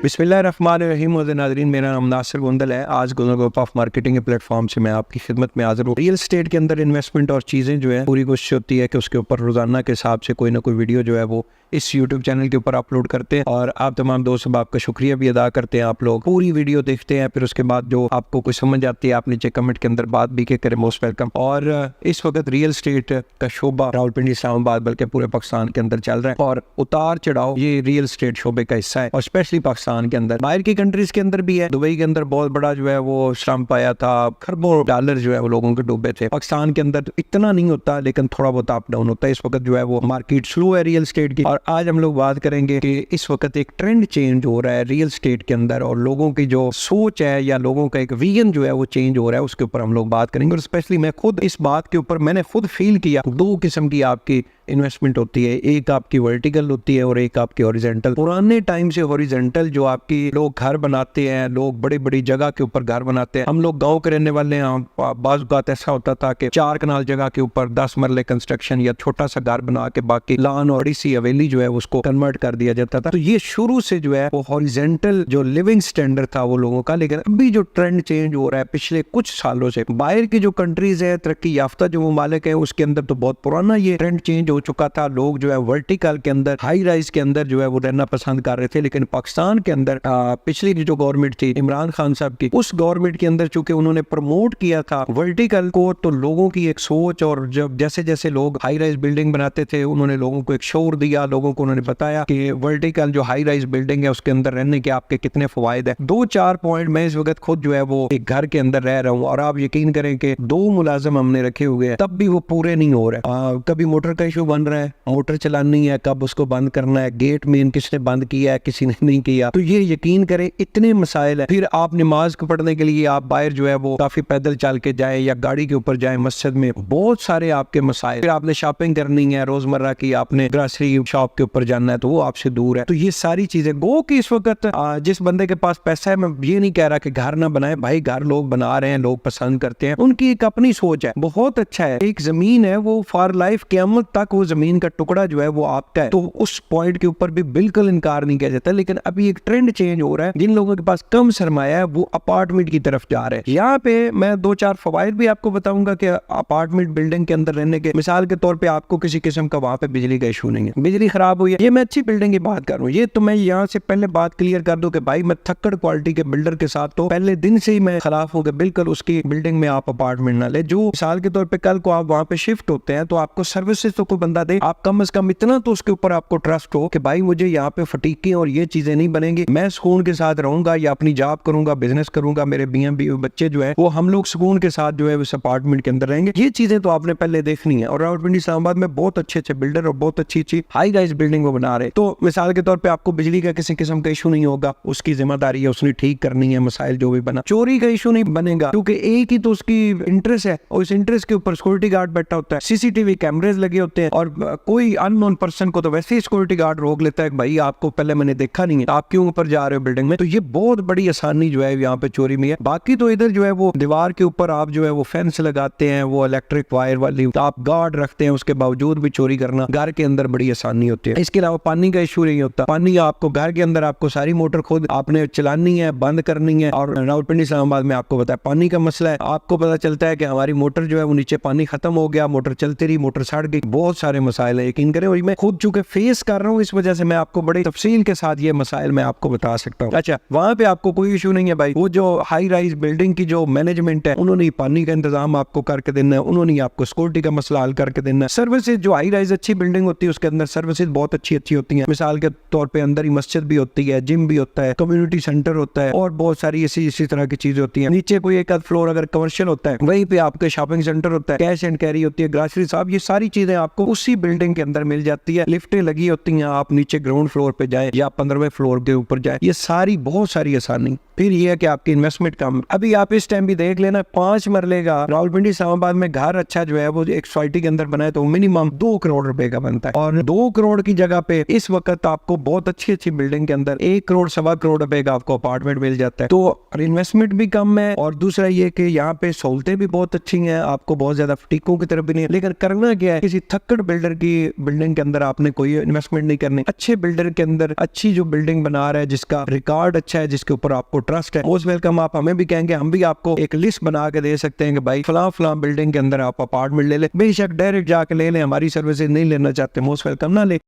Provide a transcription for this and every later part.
बिस्मिल्लाहिर्रहमानिर्रहीम। नाज़रीन, मेरा नाम नासिर गुंदल है। आज गुंदल ग्रुप ऑफ मार्केटिंग के प्लेटफॉर्म से मैं आपकी खिदमत में हाजिर हूँ। रियल स्टेट के अंदर इन्वेस्टमेंट और चीज़ें जो है पूरी कोशिश होती है कि उसके ऊपर रोज़ाना के हिसाब से कोई ना कोई वीडियो जो है वो इस यूट्यूब चैनल के ऊपर अपलोड करते हैं। और आप तमाम दोस्तों आपका शुक्रिया भी अदा करते हैं। आप लोग पूरी वीडियो देखते हैं, फिर उसके बाद जो आपको कुछ समझ आती है आप नीचे कमेंट के अंदर बात भी के करें, मोस्ट वेलकम। और इस वक्त रियल स्टेट का शोबा रावलपिंडी, इस्लामाबाद, बल्कि पूरे पाकिस्तान के अंदर चल रहा है और उतार चढ़ाव ये रियल स्टेट शोबे का हिस्सा है। और स्पेशली पाकिस्तान के अंदर, बाहर की कंट्रीज के अंदर भी है। दुबई के अंदर बहुत बड़ा जो है वो श्रम्प आया था, खरबों डॉलर जो है वो लोगों के डूबे थे। पाकिस्तान के अंदर इतना नहीं होता, लेकिन थोड़ा बहुत अप डाउन होता है। इस वक्त जो है वो मार्केट स्लो है रियल स्टेट की। और आज हम लोग बात करेंगे कि इस वक्त एक ट्रेंड चेंज हो रहा है रियल स्टेट के अंदर, और लोगों की जो सोच है या लोगों का एक विजन जो है वो चेंज हो रहा है, उसके ऊपर हम लोग बात करेंगे। और स्पेशली मैं खुद इस बात के ऊपर मैंने खुद फील किया, दो किस्म की आपकी इन्वेस्टमेंट होती है, एक आपकी वर्टिकल होती है और एक आपकी हॉरिजॉन्टल। पुराने टाइम से हॉरिजॉन्टल जो आपकी लोग घर बनाते हैं, लोग बड़ी बड़ी जगह के ऊपर घर बनाते हैं। हम लोग गांव के रहने वाले हैं, बाज़ औक़ात ऐसा होता था कि 4 कनाल जगह के ऊपर 10 मरले कंस्ट्रक्शन या छोटा सा घर बना के बाकी लान और इसी हवेली जो है उसको कन्वर्ट कर दिया जाता था। तो ये शुरू से जो है वो हॉरिजॉन्टल जो लिविंग स्टैंडर्ड था वो लोगों का। लेकिन अभी जो ट्रेंड चेंज हो रहा है पिछले कुछ सालों से, बाहर की जो कंट्रीज है, तरक्की याफ्ता जो ममालिक है, उसके अंदर तो बहुत पुराना ये ट्रेंड चेंज हो चुका था। लोग जो है वर्टिकल के अंदर, हाई राइज के अंदर जो है वो रहना पसंद कर रहे थे। लेकिन पाकिस्तान के अंदर पिछली जो गवर्नमेंट थी इमरान खान साहब की, उस गवर्नमेंट के अंदर चूंकि उन्होंने प्रमोट किया था वर्टिकल को, तो लोगों की एक सोच, और जब जैसे जैसे लोग हाई राइज बिल्डिंग बनाते थे उन्होंने लोगों को एक शोर दिया, लोगों को उन्होंने बताया कि वर्टिकल जो हाई राइज बिल्डिंग है उसके अंदर रहने के आपके कितने फवायद है। 2-4 पॉइंट मैं इस वक्त खुद जो है वो एक घर के अंदर रह रहा हूँ, और आप यकीन करें कि 2 मुलाजिम हमने रखे हुए हैं, तब भी वो पूरे नहीं हो रहे। कभी मोटर का इशू बन रहा है, मोटर चलानी है, कब उसको बंद करना है, गेट मेन किसने बंद किया है, किसी ने नहीं किया। तो ये यकीन करें इतने मसाइल है। फिर आप नमाज को पढ़ने के लिए आप बाहर जो है वो काफी पैदल चल के जाए या गाड़ी के ऊपर जाए मस्जिद में, बहुत सारे आपके मसाइल। फिर आपने शॉपिंग करनी है रोजमर्रा की, आपने ग्रोसरी शॉप के ऊपर जाना है तो वो आपसे दूर है। तो ये सारी चीजें गो कि इस वक्त जिस बंदे के पास पैसा है, मैं ये नहीं कह रहा कि घर ना बनाए भाई, घर लोग बना रहे हैं, लोग पसंद करते हैं, उनकी एक अपनी सोच है, बहुत अच्छा है। एक जमीन है वो फॉर लाइफ, क़यामत तक वो जमीन का टुकड़ा जो है वो आपका है, तो उस पॉइंट के ऊपर भी बिल्कुल इनकार नहीं किया जाता। लेकिन अभी एक ट्रेंड चेंज हो रहा है, जिन लोगों के पास कम सरमाया है वो अपार्टमेंट की तरफ जा रहे हैं। यहाँ पे मैं 2-4 फवायद भी आपको बताऊंगा कि अपार्टमेंट बिल्डिंग के अंदर रहने के। मिसाल के तौर पे आपको किसी किस्म का वहां पे बिजली का इशू नहीं है, बिजली खराब हुई है, ये मैं अच्छी बिल्डिंग की बात कर रहा हूँ। ये तो मैं यहाँ से पहले बात क्लियर कर दूं कि भाई मैं थक्कड़ क्वालिटी के बिल्डर के साथ तो पहले दिन से ही मैं खिलाफ हूँ कि बिल्कुल उसकी बिल्डिंग में आप अपार्टमेंट ना ले। जो मिसाल के तौर पर कल को आप वहां पे शिफ्ट होते हैं तो आपको सर्विसेज तो कोई बंदा दे, आप कम से कम इतना तो उसके ऊपर आपको ट्रस्ट हो कि भाई मुझे यहाँ पे फटीके और ये चीजें नहीं बनेंगी, मैं सुकून के साथ रहूंगा या अपनी जॉब करूंगा, बिजनेस करूंगा, मेरे बीवी बच्चे जो है वो हम लोग सुकून के साथ जो है उस अपार्टमेंट के अंदर रहेंगे। ये चीजें तो आपने पहले देखनी है। और रावलपिंडी इस्लामाबाद में बहुत अच्छे अच्छे बिल्डर और बहुत अच्छी अच्छी हाई राइज बिल्डिंग वो बना रहे। तो मिसाल के तौर पर आपको बिजली का किसी किस्म का इशू नहीं होगा, उसकी जिम्मेदारी है, उसने ठीक करनी है मसाइल जो भी बना। चोरी का इशू नहीं बनेगा क्योंकि एक ही तो उसकी इंटरेस्ट है, और इस इंटरेस्ट के ऊपर सिक्योरिटी गार्ड बैठा होता है, सीसीटीवी कैमरेज लगे होते हैं, और कोई अननोन पर्सन को तो वैसे ही सिक्योरिटी गार्ड रोक लेता है, भाई आपको पहले मैंने देखा नहीं है, आप क्यों ऊपर जा रहे हो बिल्डिंग में। तो ये बहुत बड़ी आसानी जो है यहाँ पे चोरी में है। बाकी तो इधर जो है वो दीवार के ऊपर आप जो है वो फेंस लगाते हैं, वो इलेक्ट्रिक वायर वाली आप गार्ड रखते हैं, उसके बावजूद भी चोरी करना घर के अंदर बड़ी आसानी होती है। इसके अलावा पानी का इशू नहीं होता, पानी आपको घर के अंदर आपको सारी मोटर खुद आपने चलानी है, बंद करनी है। और रावलपिंडी इस्लामाबाद में आपको पता है पानी का मसला है, आपको पता चलता है कि हमारी मोटर जो है वो नीचे पानी खत्म हो गया, मोटर चलती रही, मोटर सड़ गई, बहुत सारे मसाइल है, यकीन करें। और मैं खुद चूंकि फेस कर रहा हूँ, इस वजह से मैं आपको बड़ी तफसील के साथ ये मसाइल मैं आपको बता सकता हूँ। अच्छा, वहां पे आपको कोई इशू नहीं है भाई, वो जो हाई राइज बिल्डिंग की जो मैनेजमेंट है उन्होंने पानी का इंतजाम आपको करके देना है, उन्होंने आपको सिक्योरिटी का मसला हल करके देना है। सर्विसेज जो हाई राइज अच्छी बिल्डिंग होती है उसके अंदर सर्विसेज बहुत अच्छी अच्छी होती है। मिसाल के तौर पर अंदर ही मस्जिद भी होती है, जिम भी होता है, कम्युनिटी सेंटर होता है, और बहुत सारी इसी तरह की चीजें होती है। नीचे कोई एक आध फ्लोर अगर कमर्शियल होता है, वहीं पे आपके शॉपिंग सेंटर होता है, कैश एंड कैरी होती है, ग्रोसरी साहब, ये सारी चीजें आपको उसी बिल्डिंग के अंदर मिल जाती है। लिफ्टें लगी होती हैं, आप नीचे ग्राउंड फ्लोर पे जाए या 15वें फ्लोर के ऊपर जाए, ये सारी बहुत सारी आसानी फिर ये है कि आपकी इन्वेस्टमेंट कम। अभी आप इस टाइम भी देख लेना 5 मरले का रावलपिंडी इस्लामाबाद में घर अच्छा जो है वो एक सोसाइटी के अंदर बना है तो मिनिमम 2 करोड़ रुपए का बनता है, और 2 करोड़ की जगह पे इस वक्त आपको बहुत अच्छी बिल्डिंग के अंदर 1 करोड़ 1.25 करोड़ रुपए का आपको अपार्टमेंट मिल जाता है। तो इन्वेस्टमेंट भी कम है, और दूसरा ये कि यहाँ पे सहूलतें भी बहुत अच्छी हैं, आपको बहुत ज्यादा फटीकों की तरफ भी नहीं है। लेकिन करना क्या है, किसी थक्कड़ बिल्डर की बिल्डिंग के अंदर आपने कोई इन्वेस्टमेंट नहीं करनी। अच्छे बिल्डर के अंदर अच्छी जो बिल्डिंग बना रहा है, जिसका रिकॉर्ड अच्छा है, जिसके ऊपर आपको ट्रस्ट है, मोस्ट वेलकम। आप हमें भी कहेंगे, हम भी आपको एक लिस्ट बना के दे सकते हैं कि भाई फलां फलां बिल्डिंग के अंदर आप अपार्टमेंट ले ले। बेशक डायरेक्ट जाके ले लें, हमारी सर्विसेज नहीं लेना चाहते, मोस्ट वेलकम ना ले,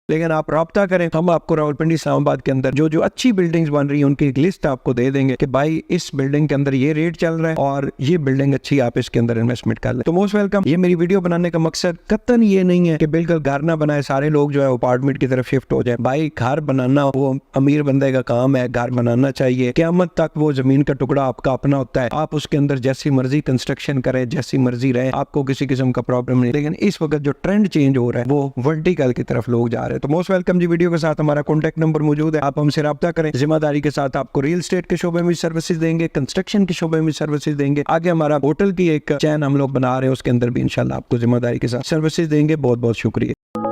लेकिन आप रब्ता करें। हम आपको रावलपिंडी इस्लामाबाद के अंदर जो जो अच्छी बिल्डिंग्स बन रही है उनकी एक लिस्ट आपको दे देंगे कि भाई इस बिल्डिंग के अंदर ये रेट चल रहा है और ये बिल्डिंग अच्छी, आप इसके अंदर इन्वेस्टमेंट कर लें। तो मोस्ट वेलकम। ये मेरी वीडियो बनाने का मकसद कतन ये नहीं है कि बिल्कुल घर ना बनाए सारे लोग जो है अपार्टमेंट की तरफ शिफ्ट हो जाए। भाई घर बनाना वो अमीर बंदे का काम है, घर बनाना चाहिए। क़यामत तक वो जमीन का टुकड़ा आपका अपना होता है, आप उसके अंदर जैसी मर्जी कंस्ट्रक्शन करें, जैसी मर्जी रहे, आपको किसी किस्म का प्रॉब्लम नहीं। लेकिन इस वक्त जो ट्रेंड चेंज हो रहा है वो वर्टिकल की तरफ लोग जा रहे हैं। तो मोस्ट वेलकम जी। वीडियो के साथ हमारा कॉन्टैक्ट नंबर मौजूद है, आप हमसे राब्ता करें। जिम्मेदारी के साथ आपको रियल एस्टेट के शोबे में सर्विसेज देंगे, कंस्ट्रक्शन के शोबे में सर्विसेज देंगे। आगे हमारा होटल की एक चैन हम लोग बना रहे हैं, उसके अंदर भी इंशाल्लाह आपको जिम्मेदारी के साथ सर्विसेज देंगे। बहुत बहुत शुक्रिया।